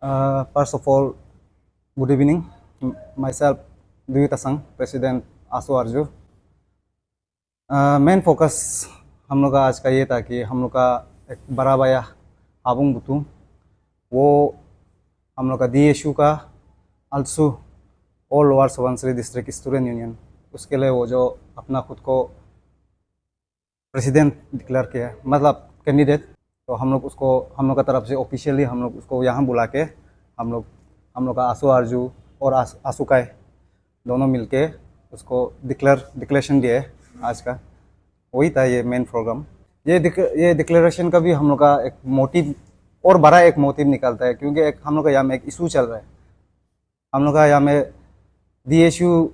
First of all, good evening. Myself, Dwi Tasang, President Aasu Aarzoo. Main focus हम लोग का आज का ये था कि हम लोग का एक बड़ा भैया आबुंग बुतू वो हम लोग का DSU का also all over Subansiri district student union उसके लिए वो जो अपना खुद को प्रेसिडेंट डिक्लेयर किया है, मतलब कैंडिडेट। तो हम लोग उसको हम लोग का तरफ से ऑफिशियली हम लोग उसको यहाँ बुला के हम लोग का आसू आरजू और आसूकाय दोनों मिलके उसको डिक्लेरेशन दिए आज का। वही था ये मेन प्रोग्राम। ये डिक्लेरेशन का भी हम लोग का एक मोटिव और बड़ा एक मोटिव निकलता है, क्योंकि एक हम लोग का यहाँ में एक इशू चल रहा है। हम लोग का यहाँ में DSU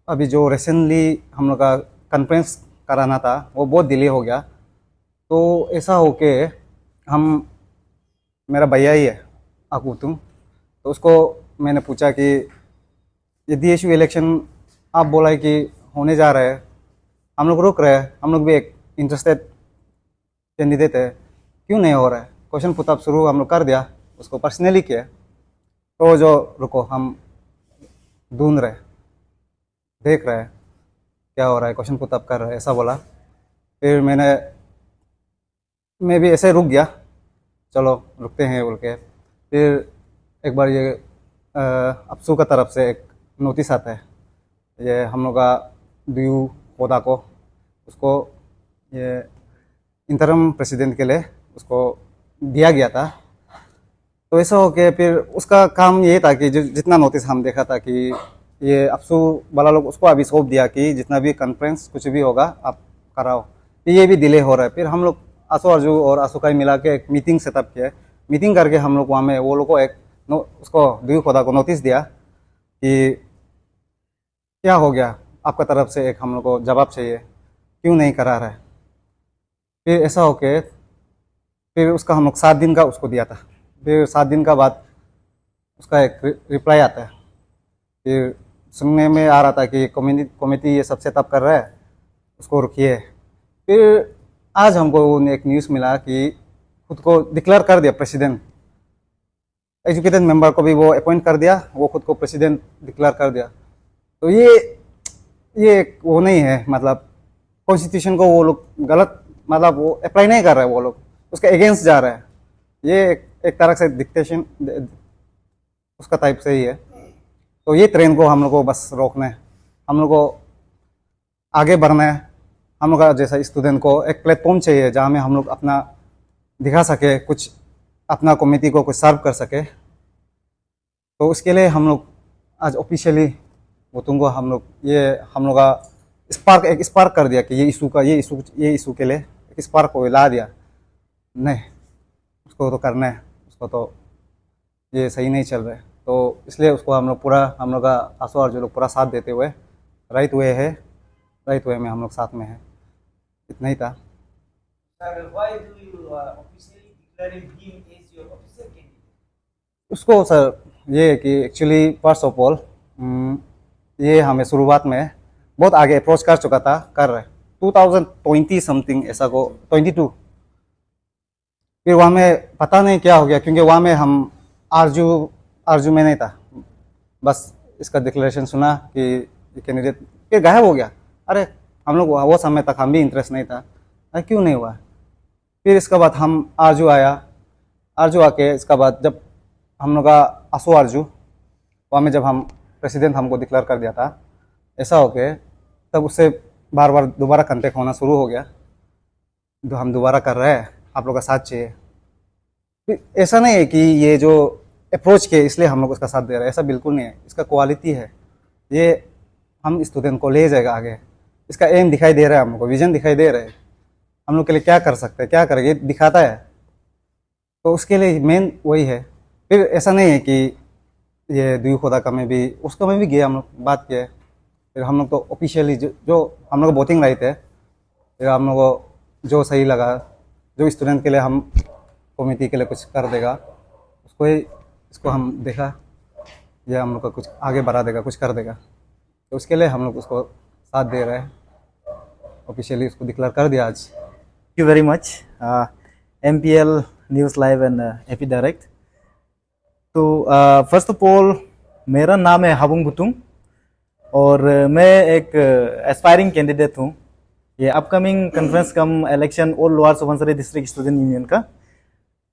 अभी जो रिसेंटली हम लोग का कॉन्फ्रेंस कराना था वो बहुत डिले हो गया। तो ऐसा हो के हम मेरा भैया ही है आकुतुम, तो उसको मैंने पूछा कि ये DSU इलेक्शन आप बोला है कि होने जा रहा है, हम लोग रुक रहे हैं, हम लोग भी एक इंटरेस्टेड कैंडिडेट है, क्यों नहीं हो रहा है। क्वेश्चन पुटअप शुरू हम लोग कर दिया, उसको पर्सनली किया। तो जो रुको हम ढूंढ रहे देख रहे हैं क्या हो रहा है, क्वेश्चन पुटअप कर रहे हैं, ऐसा बोला। फिर मैं भी ऐसे रुक गया, चलो रुकते हैं बोल के। फिर एक बार ये अफसू का तरफ से एक नोटिस आता है, ये हम लोग का DU पौधा को उसको ये इंटरम प्रेसिडेंट के लिए उसको दिया गया था। तो ऐसा हो के फिर उसका काम ये था कि जितना नोटिस हम देखा था कि ये अफसू वाला लोग उसको अभी सौंप दिया कि जितना भी कॉन्फ्रेंस कुछ भी होगा आप कराओ। फिर ये भी डिले हो रहा है। फिर हम लोग आसू अर्जू और आसूकाई मिला के एक मीटिंग सेटअप किया। मीटिंग करके हम लोग वहाँ में वो लोग को उसको DU पौधा को नोटिस दिया कि क्या हो गया, आपका तरफ से एक हम लोग को जवाब चाहिए, क्यों नहीं करा रहा है। फिर ऐसा होके फिर उसका हम लोग 7 दिन का उसको दिया था। फिर 7 दिन का बाद उसका एक रिप्लाई आता है। फिर सुनने में आ रहा था कि कमेटी ये सब सेटअप कर रहा है, उसको रुकिए। फिर आज हमको एक न्यूज़ मिला कि खुद को डिक्लेयर कर दिया प्रेसिडेंट, एजुकेटेड मेंबर को भी वो अपॉइंट कर दिया, वो खुद को प्रेसिडेंट डिक्लेयर कर दिया। तो ये वो नहीं है, मतलब कॉन्स्टिट्यूशन को वो लोग गलत, मतलब वो अप्लाई नहीं कर रहे हैं, वो लोग उसके अगेंस्ट जा रहे हैं। ये एक तरह से डिक्टेशन उसका टाइप से ही है। तो ये ट्रेन को हम लोग को बस रोकना है, हम लोग को आगे बढ़ना है। हम लोग का जैसा स्टूडेंट को एक प्लेटफॉर्म चाहिए जहाँ में हम लोग अपना दिखा सके, कुछ अपना कमेटी को कुछ सर्व कर सके। तो उसके लिए हम लोग आज ऑफिशियली वो तुमको हम लोग का स्पार्क कर दिया कि ये इशू के लिए एक स्पार्क को ला दिया। नहीं, उसको तो करना है, उसको तो ये सही नहीं चल रहा है। तो इसलिए उसको हम लोग का आसू और जो लोग पूरा साथ देते हुए राइट वे में हम लोग साथ में हैं। इतना ही था। Sir, why do you officially declaring him as your official candidate? उसको सर ये है कि एक्चुअली फर्स्ट ऑफ ऑल ये हमें शुरुआत में बहुत आगे अप्रोच कर रहे 2020 समथिंग ऐसा को 22। फिर वहाँ में पता नहीं क्या हो गया, क्योंकि वहाँ में हम आरजू में नहीं था, बस इसका डिक्लेरेशन सुना कि कैंडिडेट, फिर गायब हो गया। अरे हम लोग वो समय तक हम भी इंटरेस्ट नहीं था, अरे क्यों नहीं हुआ। फिर इसके बाद हम आरजू आके इसका बाद जब हम लोग का आसू आरजू वहाँ में जब हम प्रेसिडेंट हमको डिक्लेयर कर दिया था, ऐसा हो के तब उससे बार बार दोबारा कंटेक्ट होना शुरू हो गया। तो हम दोबारा कर रहे हैं, आप लोग का साथ चाहिए। फिर ऐसा नहीं है कि ये जो अप्रोच किए इसलिए हम लोग उसका साथ दे रहे हैं, ऐसा बिल्कुल नहीं है। इसका क्वालिटी है, ये हम स्टूडेंट को ले जाएगा आगे। इसका एम दिखाई दे रहा है, हमको विजन दिखाई दे रहा है, हम लोग के लिए क्या कर सकते हैं, क्या करेंगे दिखाता है। तो उसके लिए मेन वही है। फिर ऐसा नहीं है कि ये DU खुदा का में भी उसका में भी गया, हम लोग बात किए। फिर हम लोग तो ऑफिशियली जो हम लोग वोटिंग राइट है, फिर हम लोग को जो सही लगा, जो स्टूडेंट के लिए हम कमेटी के लिए कुछ कर देगा इसको हम देखा, ये हम लोग का कुछ आगे बढ़ा देगा, कुछ कर देगा। तो उसके लिए हम लोग उसको साथ दे रहे हैं, ऑफिशियली उसको डिक्लेयर कर दिया आज। Thank you very much, MPL News Live and AP Direct. तो फर्स्ट ऑफ ऑल मेरा नाम है हाबुंग बुतुंग और मैं एक एस्पायरिंग कैंडिडेट हूँ ये अपकमिंग कॉन्फ्रेंस कम इलेक्शन और lower Subansiri district student union का।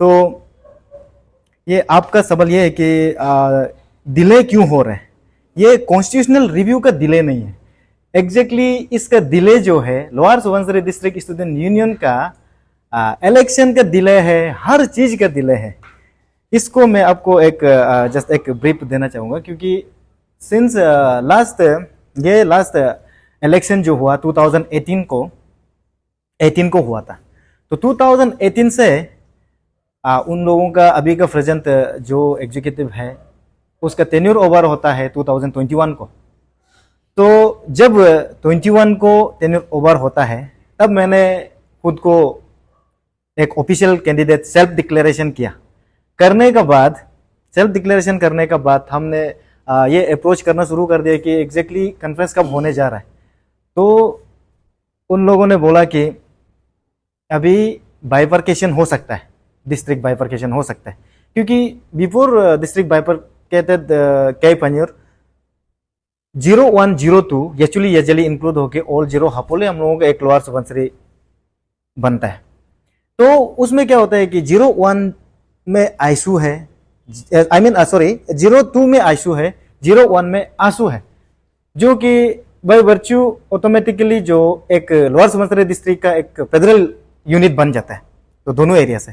तो ये आपका सवाल ये है कि डिले क्यों हो रहा है। ये कॉन्स्टिट्यूशनल रिव्यू का डिले नहीं है, एग्जैक्टली इसका डिले जो है lower Subansiri district student union का इलेक्शन का डिले है, हर चीज का डिले है। इसको मैं आपको एक जस्ट एक ब्रीफ देना चाहूँगा क्योंकि सिंस लास्ट इलेक्शन जो हुआ 2018 को हुआ था। तो 2018 से उन लोगों का अभी का प्रेजेंट जो एग्जीक्यूटिव है उसका टेन्योर ओवर होता है 2021 को। तो जब 21 को टेन्योर ओवर होता है तब मैंने खुद को एक ऑफिशियल कैंडिडेट सेल्फ डिक्लेरेशन किया। सेल्फ डिक्लेरेशन करने के बाद हमने ये अप्रोच करना शुरू कर दिया कि एग्जैक्टली कॉन्फ्रेंस कब होने जा रहा है। तो उन लोगों ने बोला कि अभी बाइफर्केशन हो सकता है, डिस्ट्रिक्ट बाइफर्केशन हो सकता है, क्योंकि बिफोर डिस्ट्रिक्ट बाइफर्केटेड कैफन्योर 0102 एक्चुअली यजली इंक्लूड होके ऑल 0 हापोले हम लोगों का एक लोअर सुबनसिरी बनता है। तो उसमें क्या होता है कि 01 में आईसू है, आई मीन सॉरी 02 में आईसू है, 01 में आंसू है, जो कि बाय वर्च्यू ऑटोमेटिकली जो एक लोअर सुबनसिरी डिस्ट्रिक्ट का एक फेडरल यूनिट बन जाता है, तो दोनों एरिया से।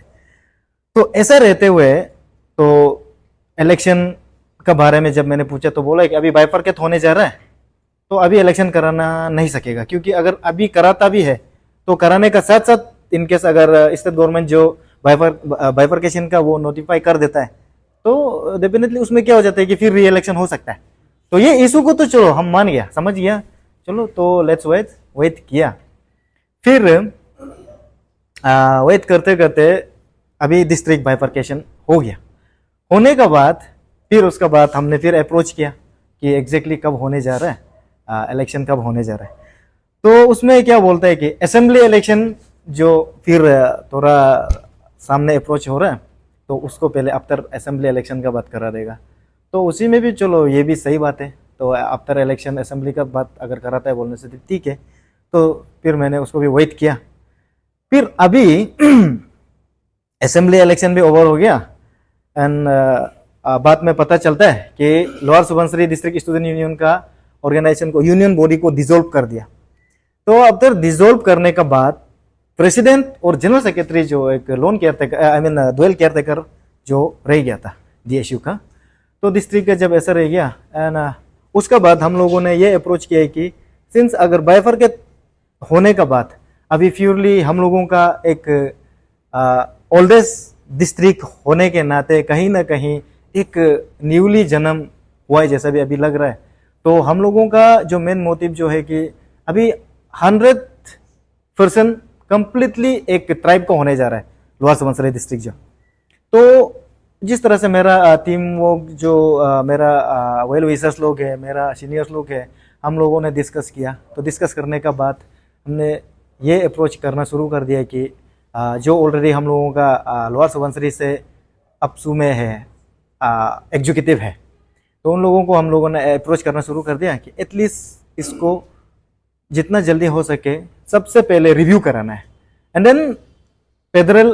तो ऐसा रहते हुए तो इलेक्शन का बारे में जब मैंने पूछा तो बोला कि अभी बाइफर्केट होने जा रहा है तो अभी इलेक्शन कराना नहीं सकेगा, क्योंकि अगर अभी कराता भी है तो कराने का साथ साथ इनकेस अगर स्टेट गवर्नमेंट जो बाइफर्केशन का वो नोटिफाई कर देता है तो डेफिनेटली उसमें क्या हो जाता है कि फिर री इलेक्शन हो सकता है। तो ये इशू को तो चलो हम मान गया, समझ गया, चलो तो लेट्स वेट किया। फिर वेट करते करते अभी डिस्ट्रिक्ट बाइफर्केशन हो गया। होने के बाद फिर उसके बाद हमने फिर अप्रोच किया कि एग्जैक्टली कब होने जा रहा है, इलेक्शन कब होने जा रहा है। तो उसमें क्या बोलता है कि असेंबली इलेक्शन जो फिर थोड़ा सामने अप्रोच हो रहा है तो उसको पहले आफ्टर असेंबली इलेक्शन का बात करा देगा। तो उसी में भी चलो ये भी सही बात है, तो आफ्टर इलेक्शन असेंबली का बात अगर कराता है बोलने से ठीक है। तो फिर मैंने उसको भी वेट किया। फिर अभी असेंबली इलेक्शन भी ओवर हो गया एंड बाद में पता चलता है कि lower Subansiri district student union का ऑर्गेनाइजेशन को, यूनियन बॉडी को डिसॉल्व कर दिया। तो आफ्टर डिसॉल्व करने के बाद प्रेसिडेंट और जनरल सेक्रेटरी जो एक loan caretaker, I mean dual caretaker जो रह गया था डीएसयू का, तो डिस्ट्रिक्ट का जब ऐसा रह गया एंड उसके बाद हम लोगों ने ये अप्रोच किया है कि सिंस अगर बाइफर्केट होने के बाद अभी प्योरली हम लोगों का एक ओल्डेस्ट डिस्ट्रिक्ट होने के नाते कहीं ना कहीं एक न्यूली जन्म हुआ है जैसा भी अभी लग रहा है। तो हम लोगों का जो मेन मोटिव जो है कि अभी 100% कंप्लीटली एक ट्राइब का होने जा रहा है लोअर सुबनसिरी डिस्ट्रिक्ट जो। तो जिस तरह से मेरा टीम वो जो मेरा वेल विशर्स लोग है, मेरा सीनियर्स लोग है, हम लोगों ने डिस्कस किया। तो डिस्कस करने का बाद हमने ये अप्रोच करना शुरू कर दिया कि जो ऑलरेडी हम लोगों का लोअर सुबनसिरी से अपसू में है एग्जीक्यूटिव है, तो उन लोगों को हम लोगों ने अप्रोच करना शुरू कर दिया कि एटलीस्ट इसको जितना जल्दी हो सके सबसे पहले रिव्यू कराना है एंड देन फेडरल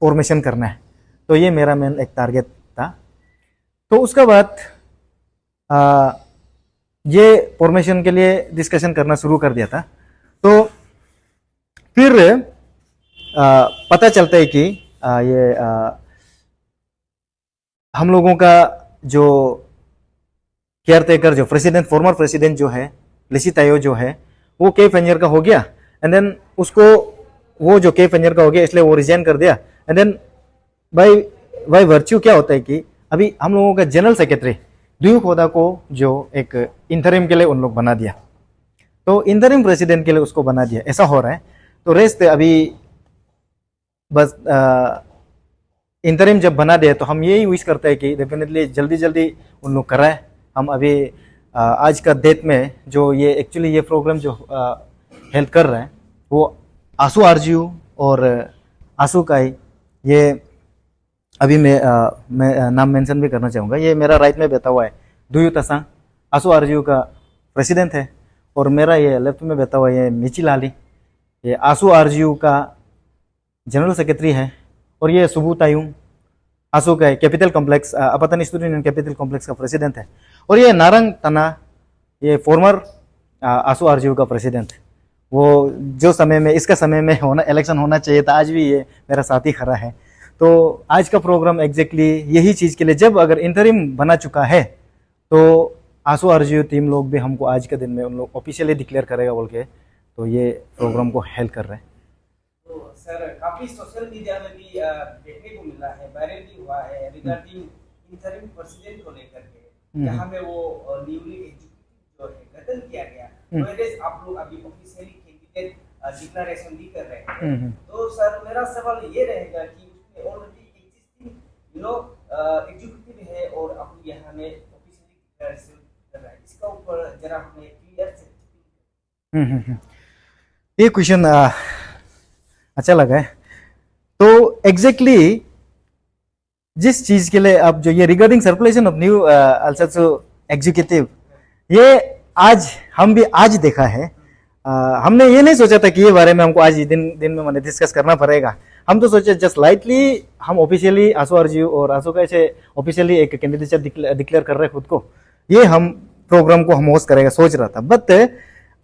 फॉर्मेशन करना है। तो ये मेरा मेन एक टारगेट था। तो उसके बाद ये फॉर्मेशन के लिए डिस्कशन करना शुरू कर दिया था। तो फिर पता चलता है कि ये हम लोगों का जो केयरटेकर जो प्रेसिडेंट, फॉर्मर प्रेसिडेंट जो है लिसी तायो जो है, वो के फेनियर का हो गया एंड देन उसको वो जो के फेनियर का हो गया इसलिए वो रिजाइन कर दिया। एंड देन बाय वर्च्यू क्या होता है कि अभी हम लोगों का जनरल सेक्रेटरी ड्यू खोदा को जो एक इंटरिम के लिए उन लोग बना दिया, तो इंटरिम प्रेसिडेंट के लिए उसको बना दिया, ऐसा हो रहा है। तो रेस्ट अभी बस इंटरिम जब बना दिया तो हम यही विश करते हैं कि डेफिनेटली जल्दी जल्दी उन लोग कराए। हम अभी आज का डेट में जो ये एक्चुअली ये प्रोग्राम जो हेल्प कर रहा है वो आंसू आरजीयू और आंसू काई ये अभी मैं नाम मेंशन भी करना चाहूँगा। ये मेरा राइट में बैठा हुआ है दुयू तसांग, आसू आरजीयू का प्रेसिडेंट है। और मेरा ये लेफ्ट में बैठा हुआ है मिची लाली, ये आसू आरजीयू का जनरल सेक्रेटरी है। और ये सुबू तायुंग, आसू का कैपिटल कॉम्प्लेक्स अपतन स्टूडेंट यूनियन कैपिटल कॉम्प्लेक्स का प्रेसिडेंट है। और ये नारंग तना, ये फॉर्मर आसू आरजीयू का प्रेसिडेंट। वो जो समय में इसका समय में होना इलेक्शन होना चाहिए था, आज भी ये मेरा साथी खड़ा है। तो आज का प्रोग्राम एग्जैक्टली यही चीज़ के लिए, जब अगर इंटरिम बना चुका है तो आसू आरजीयू टीम लोग भी हमको आज के दिन में उन लोग ऑफिशियली डिक्लेयर करेगा बोल के, तो ये प्रोग्राम को हेल्प कर रहे हैं। तो सर काफी सोशल मीडिया में भी देखने को मिला है, वायरल भी हुआ है रिगार्डिंग इंटरिम प्रेसिडेंट को लेकर के, जहां में वो न्यूली एग्जीक्यूटिव जो है गठन किया गया, तो आप लोग अभी ऑफिशियली कैंडिडेट डिक्लेरेशन भी कर रहे हैं। तो सर मेरा सवाल ये रहेगा कि उसमें ऑलरेडी एग्जिस्टिंग एग्जीक्यूटिव है और आप लोग यहाँ में ऑफिशियली डिक्लेरेशन कर रहे हैं, इसका ऊपर जरा हमें क्लियर से ये क्वेश्चन अच्छा लगा है। तो एग्जैक्टली जिस चीज के लिए अब जो ये regarding circulation of new executive, ये आज हम भी आज देखा है। हमने ये नहीं सोचा था कि ये बारे में हमको आज दिन में मैंने डिस्कस करना पड़ेगा। हम तो सोचे जस्ट लाइटली हम ऑफिशियली आसू आरजीयू और आसू का ऐसे ऑफिशियली एक कैंडिडेट डिक्लेयर कर रहे हैं खुद को, ये हम प्रोग्राम को हम होस्ट करेगा सोच रहा था। बट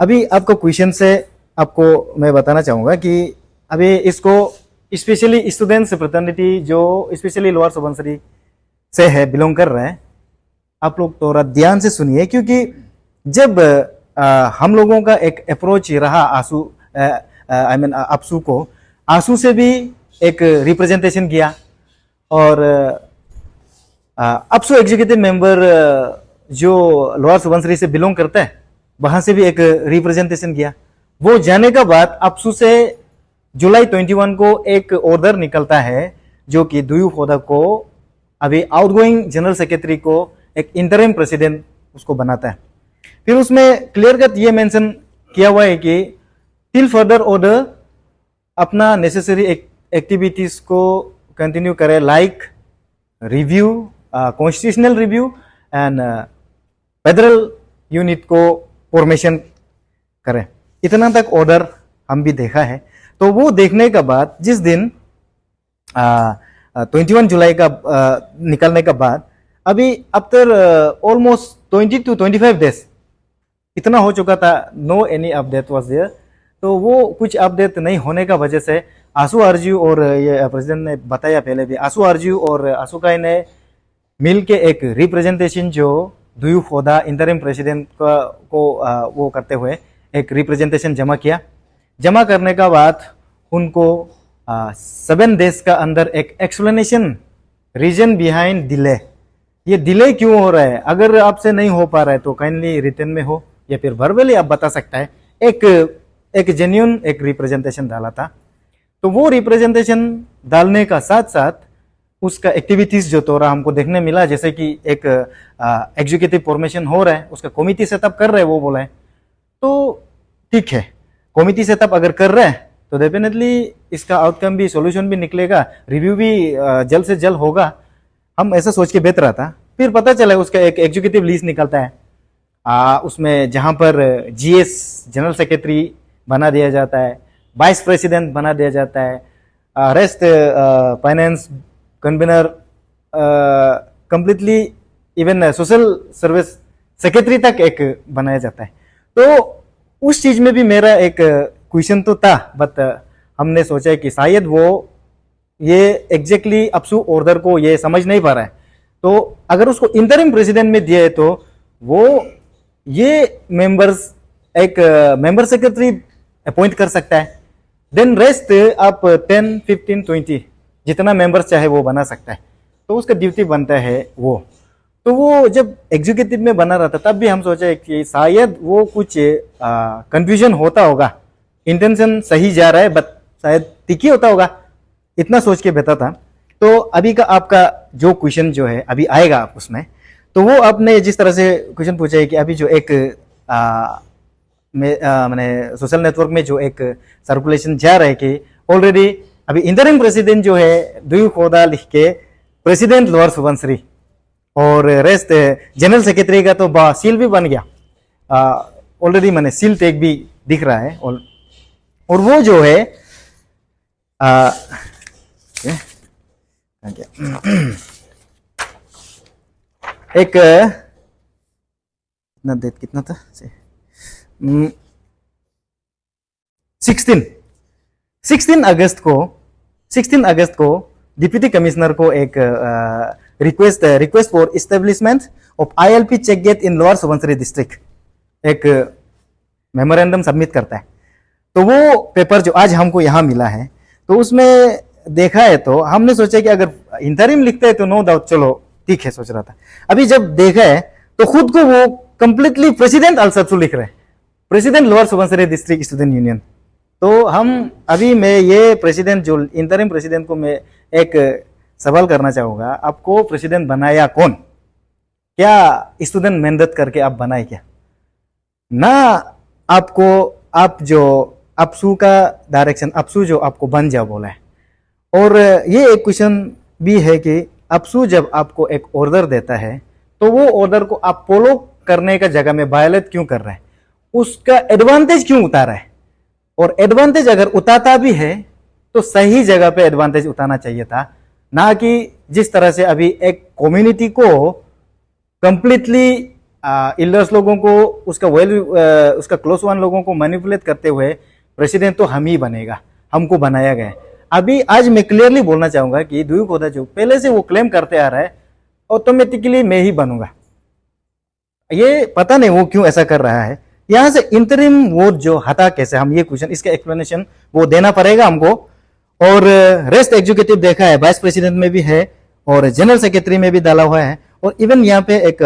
अभी आपको क्वेश्चन से आपको मैं बताना चाहूँगा कि अभी इसको स्पेशली स्टूडेंट्स फ्रेटर्निटी जो स्पेशली लोअर सुबनसिरी से है बिलोंग कर रहे हैं, आप लोग थोड़ा ध्यान से सुनिए, क्योंकि जब हम लोगों का एक अप्रोच रहा आसू आई मीन अपसू को, आसू से भी एक रिप्रेजेंटेशन किया और अपसू एग्जीक्यूटिव मेंबर जो लोअर सुबनसिरी से बिलोंग करता है वहां से भी एक रिप्रेजेंटेशन किया। वो जाने का बाद अपसू से जुलाई 21 को एक ऑर्डर निकलता है जो कि दुयू खोदा को अभी आउटगोइंग जनरल सेक्रेटरी को एक इंटरिम प्रेसिडेंट उसको बनाता है। फिर उसमें क्लियर कट ये मेंशन किया हुआ है कि टिल फर्दर ऑर्डर अपना नेसेसरी एक्टिविटीज को कंटिन्यू करे, like review, constitutional review and federal unit को फॉर्मेशन करें। इतना तक ऑर्डर हम भी देखा है। तो वो देखने के बाद जिस दिन 21 जुलाई का निकलने के बाद अभी आफ्टर ऑलमोस्ट 20 to 25 डेज इतना हो चुका था, no any update was there. तो वो कुछ अपडेट नहीं होने का वजह से आसू आरजीयू और ये प्रेसिडेंट ने बताया पहले भी, आसू आरजीयू और आसूकाई ने मिल के एक रिप्रेजेंटेशन जो दुयू खोदा इंटरिम प्रेसिडेंट को वो करते हुए एक रिप्रेजेंटेशन जमा किया। जमा करने का बाद उनको 7 डेज का अंदर एक एक्सप्लेनेशन रीजन बिहाइंड डिले, ये डिले क्यों हो रहा है, अगर आपसे नहीं हो पा रहा है तो काइंडली रिटर्न में हो या फिर वर्बली आप बता सकता है। एक जेन्युइन एक रिप्रेजेंटेशन डाला था। तो वो रिप्रेजेंटेशन डालने का साथ साथ उसका एक्टिविटीज जो थोड़ा हमको देखने मिला, जैसे कि एक एग्जीक्यूटिव फॉर्मेशन हो रहा है, उसका कमिटी सेटअप कर रहे हैं वो बोला है। तो ठीक है, कमिटी सेटअप अगर कर रहे हैं तो डेफिनेटली इसका आउटकम भी सॉल्यूशन भी निकलेगा, रिव्यू भी जल्द से जल्द होगा। हम ऐसा सोच के बेहतर रहा था। फिर पता चला उसका एक एग्जीक्यूटिव लिस्ट निकलता है, उसमें जहां पर जीएस जनरल सेक्रेटरी बना दिया जाता है, वाइस प्रेसिडेंट बना दिया जाता है, rest finance convener, completely even social service secretary तक एक बनाया जाता है। तो उस चीज में भी मेरा एक क्वेश्चन तो था, बट हमने सोचा कि शायद वो ये एग्जैक्टली अपसू ऑर्डर को ये समझ नहीं पा रहा है। तो अगर उसको इंटरिम प्रेसिडेंट में दिया है तो वो ये मेंबर्स एक मेंबर सेक्रेटरी अपॉइंट कर सकता है, देन रेस्ट आप 10, 15, 20 जितना मेंबर्स चाहे वो बना सकता है। तो उसका ड्यूटी बनता है वो। तो वो जब एग्जीक्यूटिव में बना रहा था तब भी हम सोचे कि शायद वो कुछ कंफ्यूजन होता होगा, इंटेंशन सही जा रहा है बट शायद तिकी होता होगा, इतना सोच के बैठा था। तो अभी का आपका जो क्वेश्चन जो है अभी आएगा आप उसमें, तो वो आपने जिस तरह से क्वेश्चन पूछा है कि अभी जो एक मैंने सोशल नेटवर्क में जो एक सर्कुलेशन जा रहा है कि ऑलरेडी अभी इंटरिम प्रेसिडेंट जो है दुयू खोदा लिख के प्रेसिडेंट लोअर सुबनसिरी और रेस्ट जनरल सेक्रेटरी का तो सील भी बन गया ऑलरेडी, मैंने सील टैग भी दिख रहा है। और वो जो है एक कितना डेट कितना था 16 अगस्त को डिप्टी कमिश्नर को एक request for establishment of ILP check gate in lower Subansiri district एक मेमोरेंडम सबमिट करता है। तो वो पेपर जो आज हमको यहाँ मिला है, तो उसमें देखा है तो हमने सोचा कि अगर इंटरिम लिखते हैं तो नो डाउट चलो ठीक है, सोच रहा था। अभी जब देखा है तो खुद को वो कंप्लीटली प्रेसिडेंट अलसत्सु लिख रहे हैं, president lower Subansiri district student union. तो हम अभी मैं ये प्रेसिडेंट जो इंटरिम प्रेसिडेंट को मैं एक सवाल करना चाहूंगा, आपको प्रेसिडेंट बनाया कौन? क्या स्टूडेंट मेहनत करके आप बनाए क्या? ना आपको आप जो अपसू का डायरेक्शन अपसू जो आपको बन जाओ बोला है। और ये एक क्वेश्चन भी है कि अपसू जब आपको एक ऑर्डर देता है तो वो ऑर्डर को आप फॉलो करने का जगह में वायलेट क्यों कर रहा है, उसका एडवांटेज क्यों उतारा है? और एडवांटेज अगर उतारता भी है तो सही जगह पे एडवांटेज उतारना चाहिए था, ना कि जिस तरह से अभी एक कम्युनिटी को कंप्लीटली इल्डर्स लोगों को उसका क्लोज वन लोगों को मैनिपुलेट करते हुए प्रेसिडेंट तो हम ही बनेगा, हमको बनाया गया है। अभी आज मैं क्लियरली बोलना चाहूंगा कि दुयू खोदा जो पहले से वो क्लेम करते आ रहा है ऑटोमेटिकली मैं ही बनूंगा। ये पता नहीं वो क्यों ऐसा कर रहा है। यहां से इंटरिम वोट जो हटा कैसे, हम ये क्वेश्चन इसका एक्सप्लेनेशन वो देना पड़ेगा हमको। और रेस्ट एग्जीक्यूटिव देखा है, वाइस प्रेसिडेंट में भी है और जनरल सेक्रेटरी में भी डाला हुआ है, और इवन यहाँ पे एक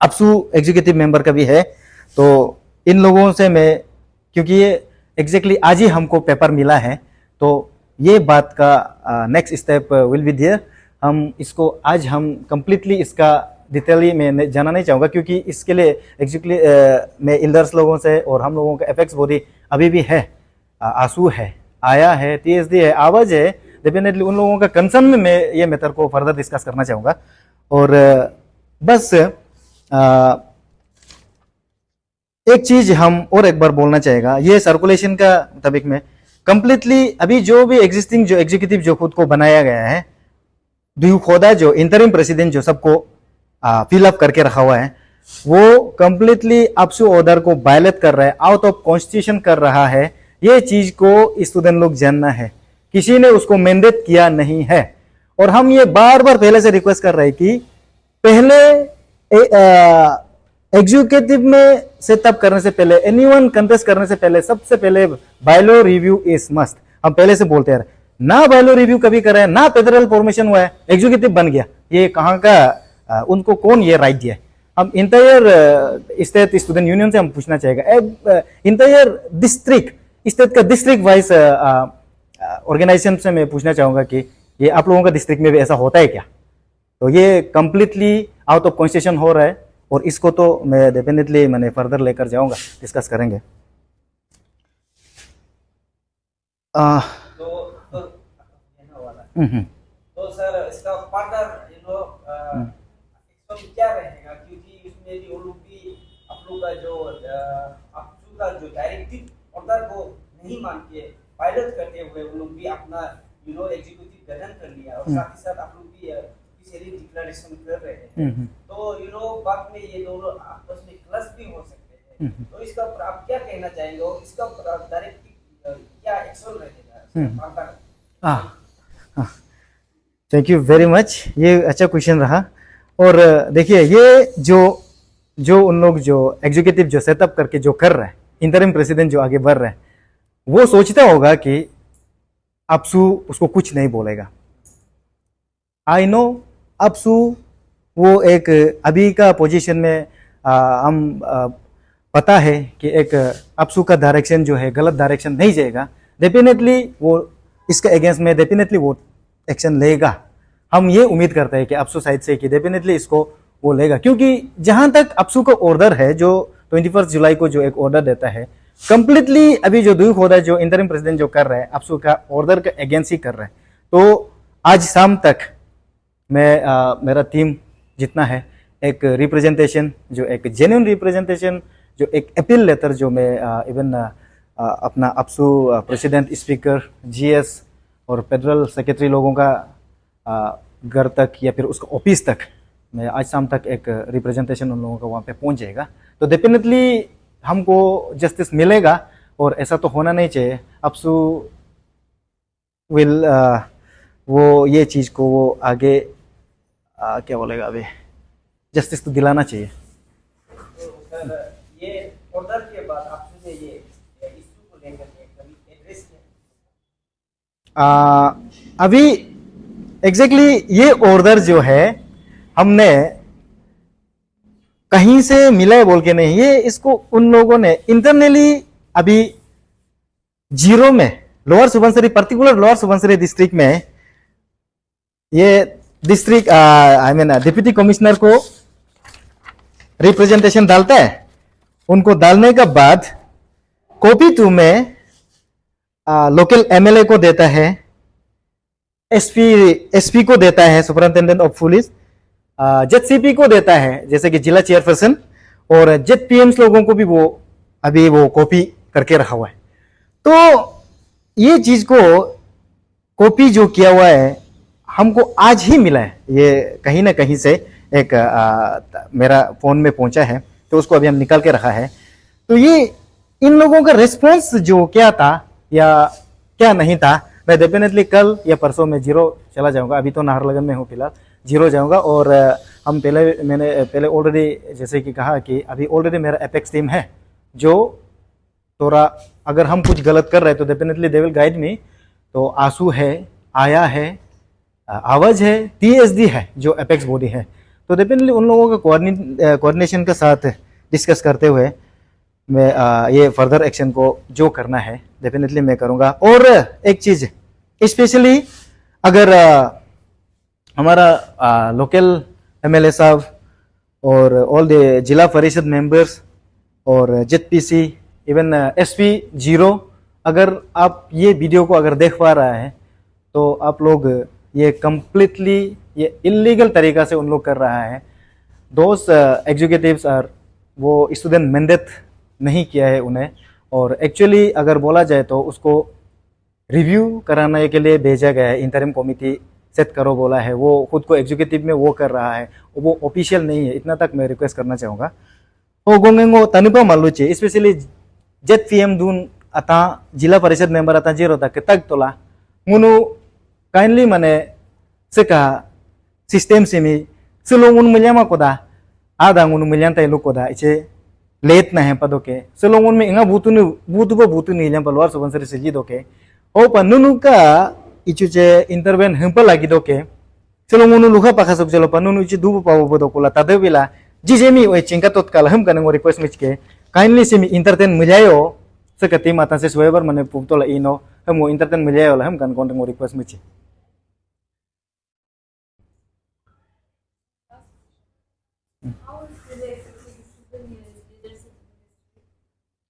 अपसू एग्जीक्यूटिव मेंबर का भी है। तो इन लोगों से मैं, क्योंकि ये एग्जैक्टली आज ही हमको पेपर मिला है, तो ये बात का next step will be there. हम इसको आज हम कंप्लीटली इसका डिटेली मैं जाना नहीं चाहूँगा, क्योंकि इसके लिए एक्चुअली मैं इल्डर्स लोगों से और हम लोगों का एफेक्ट्स बॉडी अभी भी है, आंसू है, आया है, TSD है, आवाज़ है। डेफिनेटली उन लोगों का कंसर्न में मैं ये मैटर को फर्दर डिस्कस करना चाहूँगा। और बस एक चीज हम और एक बार बोलना चाहेगा, ये सर्कुलेशन का मुताबिक में कंप्लीटली अभी जो भी एग्जिस्टिंग जो एग्जीक्यूटिव जो खुद को बनाया गया है, दुयू खोदा जो इंटरिम प्रेसिडेंट जो सबको फिलअप करके रखा हुआ है, वो कंप्लीटली अपसू ऑर्डर को वायलेट कर रहा है, आउट ऑफ कॉन्स्टिट्यूशन कर रहा है। ये चीज को स्टूडेंट लोग जानना है, किसी ने उसको मैंडेट किया नहीं है। और हम ये बार बार पहले से रिक्वेस्ट कर रहे हैं कि पहले एग्जीक्यूटिव में सेटअप करने से पहले, एनीवन कंटेस्ट करने से पहले, सबसे पहले बायलो रिव्यू इज मस्ट। हम पहले से बोलते हैं, ना बायलो रिव्यू कभी करे, ना फेडरल फॉर्मेशन हुआ है, एग्जीक्यूटिव बन गया, ये कहाँ का उनको कौन ये राइट दिया है? हम इंटायर स्टेट स्टूडेंट यूनियन से हम पूछना चाहेगा, इंटायर डिस्ट्रिक्ट स्टेट का डिस्ट्रिक्ट वाइज ऑर्गेनाइजेशन से मैं पूछना चाहूंगा कि ये आप लोगों का डिस्ट्रिक्ट में भी ऐसा होता है क्या? तो ये कंप्लीटली आउट ऑफ कॉन्स्टिट्यूशन हो रहा है, और इसको तो मैं डेफिनेटली मैंने फर्दर लेकर जाऊंगा, डिस्कस करेंगे। तो सर इसका फर्दर क्या रहेगा, क्योंकि उसमें भी वो लोग भी आप लोग का जो डायरेक्टिव ऑर्डर को नहीं मान के पायलट करते हुए वो लोग भी अपना एग्जीक्यूटिव गठन कर लिया, और साथ ही साथ आप लोग भी डिक्लेरेशन कर रहे हैं। तो बाद में ये दोनों आपस में क्लश भी हो सकते हैं। तो इसका आप क्या कहना चाहेंगे, और इसका डायरेक्टिव क्या एक्शन रहेगा? थैंक यू वेरी मच, ये अच्छा क्वेश्चन रहा। और देखिए, ये जो उन लोग जो एग्जीक्यूटिव जो सेटअप करके जो कर रहे हैं, इंटरिम प्रेसिडेंट जो आगे बढ़ रहे हैं, वो सोचता होगा कि अपसू उसको कुछ नहीं बोलेगा। आई नो अपसू वो एक अभी का पोजीशन में हम पता है कि एक अपसू का डायरेक्शन जो है गलत डायरेक्शन नहीं जाएगा, डेफिनेटली वो इसका अगेंस्ट में डेफिनेटली वो एक्शन लेगा। हम ये उम्मीद करते हैं कि अपसू साइड से कि डेफिनेटली इसको वो लेगा, क्योंकि जहां तक अपसू का ऑर्डर है जो 21 जुलाई को जो एक ऑर्डर देता है, कंप्लीटली अभी जो दुयू खोदा जो इंटरिम प्रेसिडेंट जो कर रहे हैं अपसू का ऑर्डर का अगेंस्ट ही कर रहे हैं। तो आज शाम तक मेरा टीम जितना है, एक रिप्रेजेंटेशन, जो एक जेन्युइन रिप्रेजेंटेशन, जो एक अपील लेटर जो मैं इवन अपना अपसू प्रेसिडेंट, स्पीकर, जीएस और फेडरल सेक्रेटरी लोगों का घर तक या फिर उसका ऑफिस तक मैं आज शाम तक एक रिप्रेजेंटेशन उन लोगों का वहाँ पे पहुँच जाएगा। तो डेफिनेटली हमको जस्टिस मिलेगा, और ऐसा तो होना नहीं चाहिए। अपसू विल वो ये चीज़ को वो आगे क्या बोलेगा, अभी जस्टिस तो दिलाना चाहिए। तो सर ये ऑर्डर के बाद आपसे ये इशू को लेकर के कभी एड्रेस किया? अभी एग्जैक्टली ये ऑर्डर जो है हमने कहीं से मिला है बोल के नहीं, ये इसको उन लोगों ने इंटरनली अभी जीरो में, lower Subansiri, particular lower Subansiri district में, ये डिस्ट्रिक्ट डिप्यूटी कमिश्नर को रिप्रेजेंटेशन डालता है। उनको डालने के बाद कॉपी 2 में लोकल एमएलए को देता है, एसपी को देता है, सुपरिंटेंडेंट ऑफ पुलिस, जेडसीपी को देता है जैसे कि जिला चेयरपर्सन, और जेडपीएम्स लोगों को भी वो अभी वो कॉपी करके रखा हुआ है। तो ये चीज को कॉपी जो किया हुआ है हमको आज ही मिला है, ये कहीं ना कहीं से एक मेरा फोन में पहुंचा है, तो उसको अभी हम निकाल के रखा है। तो ये इन लोगों का रिस्पॉन्स जो क्या था या क्या नहीं था, मैं डेफिनेटली कल या परसों में जीरो चला जाऊंगा। अभी तो नाहरलगुन में हूँ फिलहाल, जीरो जाऊंगा। और हम मैंने ऑलरेडी जैसे कि कहा कि अभी ऑलरेडी मेरा एपेक्स टीम है, जो थोड़ा अगर हम कुछ गलत कर रहे हैं तो definitely they will guide me. तो आंसू है, आया है, आवाज है, टीएसडी है जो एपेक्स बॉडी है। तो डेफिनेटली उन लोगों का कोऑर्डिनेशन के साथ डिस्कस करते हुए मैं ये फर्दर एक्शन को जो करना है डेफिनेटली मैं करूँगा। और एक चीज़ स्पेशली अगर हमारा लोकल एमएलए साहब और ऑल द जिला परिषद मेंबर्स और जेडपीसी इवन एसपी जीरो, अगर आप ये वीडियो को अगर देख पा रहा है तो आप लोग ये कम्प्लीटली ये इलीगल तरीका से उन लोग कर रहा है। दोस्त एग्जीक्यूटिव्स आर वो स्टूडेंट मैंडेट नहीं किया है उन्हें, और एक्चुअली अगर बोला जाए तो उसको रिव्यू कराने के लिए भेजा गया है, इंटरिम कमिटी सेट करो बोला है, वो खुद को एग्जीक्यूटिव में वो कर रहा है, वो ऑफिशियल नहीं है। इतना तक मैं रिक्वेस्ट करना चाहूँगा। ओ गोंगेंगो तनिपा मालूचे स्पेशली जेडपीएम दून अता जिला परिषद मेंबर अता जीरो तक तक तोला मुनु काइंडली माने सेका सिस्टम सेमी सुलोंगुन मिल्यामा कोदा आदा मुनु मिल्यान ताइलु कोदा इचे लेट ना है पदोके सुलोंगुन में इंगा बुतु नहीं लम पलवार सुबनसरी सिजी दोके ओ पनुनु का इचुचे इंटरवेन हंपा लागी दोके सुलोंगुन लुखा पाखा सब चलो पनुनु इचे दुबु पावो बदोकोला तदेविला जिजेमी ओए चिंका तोतकाल हम कने रिक्वेस्ट मिचके काइंडली सेमी इंटरटेन मिलायो सकती माता से स्वेबर मने पुक्तोला इनो हम इंटरटेन मिलायो हम कन कोन request Mechi.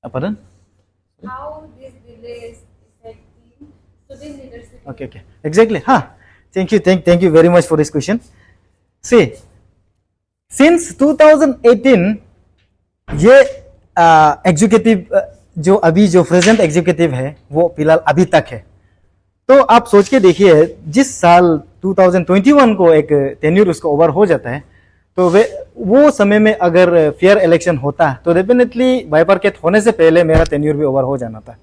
Pardon? How this delay is affecting student leadership? Okay. Exactly. Thank you very much for this question. See, since 2018 ये एग्जीक्यूटिव जो अभी जो प्रेजेंट एग्जीक्यूटिव है वो फिलहाल अभी तक है। तो आप सोच के देखिए, जिस साल 2021 को एक टेन्यूर उसको ओवर हो जाता है, तो वो समय में अगर फेयर इलेक्शन होता तो डेफिनेटली बाइफरकेट होने से पहले मेरा टेन्यूर भी ओवर हो जाना था।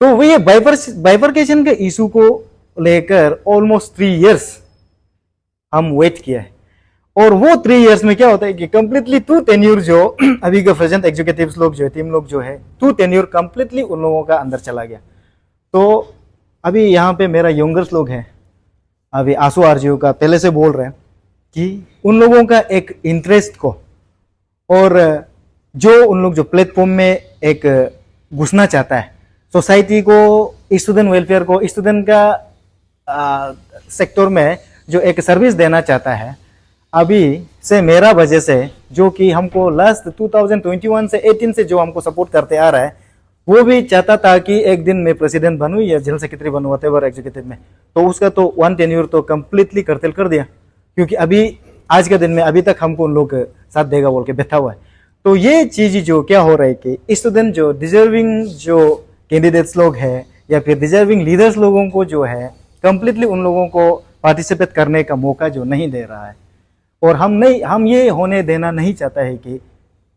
तो वो ये बाइफरकेशन के इशू को लेकर ऑलमोस्ट 3 इयर्स हम वेट किया है। और वो 3 इयर्स में क्या होता है कि कंप्लीटली 2 टेन्यूर जो अभी के प्रेजेंट एग्जीक्यूटिव्स लोग जो है, टीम लोग जो है, 2 टेन्यूर कंप्लीटली उन लोगों का अंदर चला गया। तो अभी यहाँ पे मेरा यंगर्स लोग हैं, अभी आंसू आरजीओ का पहले से बोल रहे हैं कि उन लोगों का एक इंटरेस्ट को और जो उन लोग जो प्लेटफॉर्म में एक घुसना चाहता है, सोसाइटी को, स्टूडेंट वेलफेयर को, स्टूडेंट का सेक्टर में जो एक सर्विस देना चाहता है, अभी से मेरा वजह से जो कि हमको लास्ट 2021 से 18 से जो हमको सपोर्ट करते आ रहा है, वो भी चाहता था कि एक दिन मैं प्रेसिडेंट बनूं या जनरल सेक्रेटरी बनूं, व्हाटएवर एग्जीक्यूटिव में। तो उसका तो 1 टेन्योर तो कंप्लीटली कर्टेल कर दिया, क्योंकि अभी आज के दिन में अभी तक हमको उन लोग साथ देगा बोल के बैठा हुआ है। तो ये चीज जो क्या हो रहा है कि स्टूडेंट जो डिजर्विंग जो कैंडिडेट्स लोग हैं या फिर डिजर्विंग लीडर्स लोगों को जो है कंप्लीटली उन लोगों को पार्टिसिपेट करने का मौका जो नहीं दे रहा है। और हम ये होने देना नहीं चाहता है कि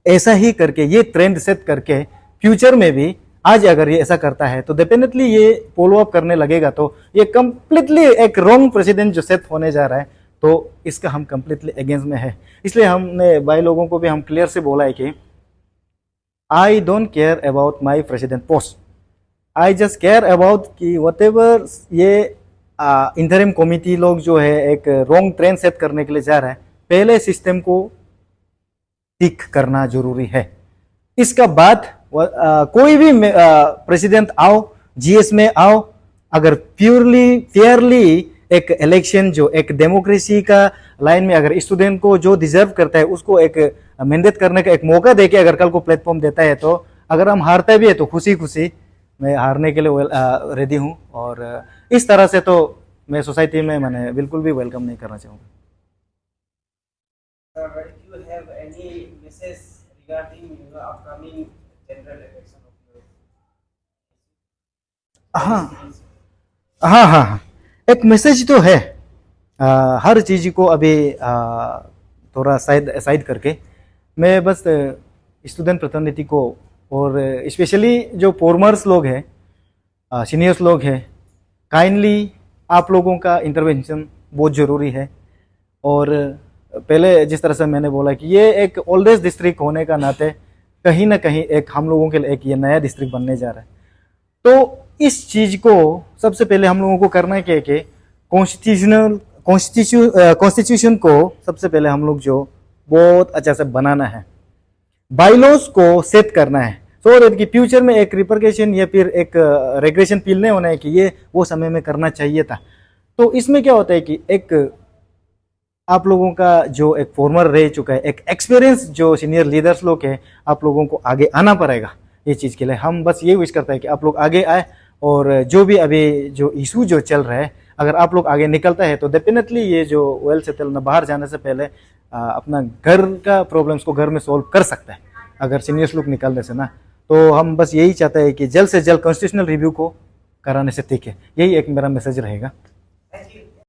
ऐसा ही करके ये ट्रेंड सेट करके फ्यूचर में भी आज अगर ये ऐसा करता है तो डेफिनेटली ये फॉलो अप करने लगेगा, तो ये कंप्लीटली एक रॉन्ग प्रेसिडेंट जो सेट होने जा रहा है, तो इसका हम कंप्लीटली अगेंस्ट में है। इसलिए हमने भाई लोगों को भी हम क्लियर से बोला है कि I don't care about my president post, I just care about कि व्हाटएवर ये इंटरिम कमिटी लोग जो है एक रॉन्ग ट्रेंड सेट करने के लिए जा रहा है, पहले सिस्टम को ठीक करना जरूरी है। इसका बाद कोई भी प्रेसिडेंट आओ, जीएस में आओ, अगर प्योरली फेयरली एक इलेक्शन जो एक डेमोक्रेसी का लाइन में अगर स्टूडेंट को जो डिजर्व करता है उसको एक मैंडेट करने का एक मौका देके अगर कल को प्लेटफॉर्म देता है, तो अगर हम हारते भी है तो खुशी खुशी मैं हारने के लिए रेडी हूँ। और इस तरह से तो मैं सोसाइटी में मैंने बिल्कुल भी वेलकम नहीं करना चाहूँगा। Sir, if you have any message regarding upcoming general election of हाँ हाँ हाँ हाँ, एक मैसेज तो है। हर चीज़ को अभी थोड़ा साइड करके मैं बस स्टूडेंट प्रतिनिधि को और स्पेशली जो फॉर्मर्स लोग हैं, सीनियर्स लोग हैं, काइंडली आप लोगों का इंटरवेंशन बहुत ज़रूरी है। और पहले जिस तरह से मैंने बोला कि ये एक ओल्डेस्ट डिस्ट्रिक्ट होने का नाते कहीं ना कहीं एक हम लोगों के लिए एक ये नया डिस्ट्रिक्ट बनने जा रहा है। तो इस चीज़ को सबसे पहले हम लोगों को करना है कि कॉन्स्टिट्यूशन को सबसे पहले हम लोग जो बहुत अच्छा से बनाना है, बाइलॉज को सेट करना है, सो दैट कि फ्यूचर में एक रिपरकेशन या फिर एक रेग्रेशन फील नहीं होना है कि ये वो समय में करना चाहिए था। तो इसमें क्या होता है कि एक आप लोगों का जो एक फॉर्मर रह चुका है, एक एक्सपीरियंस जो सीनियर लीडर्स लोग हैं, आप लोगों को आगे आना पड़ेगा ये चीज़ के लिए। हम बस ये विश करते हैं कि आप लोग आगे आए और जो भी अभी जो इशू जो चल रहा है, अगर आप लोग आगे निकलता है तो डेफिनेटली ये जो वेल सेटल ना बाहर जाने से पहले अपना घर का प्रॉब्लम्स को घर में सॉल्व कर सकता है अगर सीनियर्स लोग निकलने से ना। तो हम बस यही चाहते हैं कि जल्द से जल्द कॉन्स्टिट्यूशनल रिव्यू को कराने से ठीक है, यही एक मेरा मैसेज रहेगा।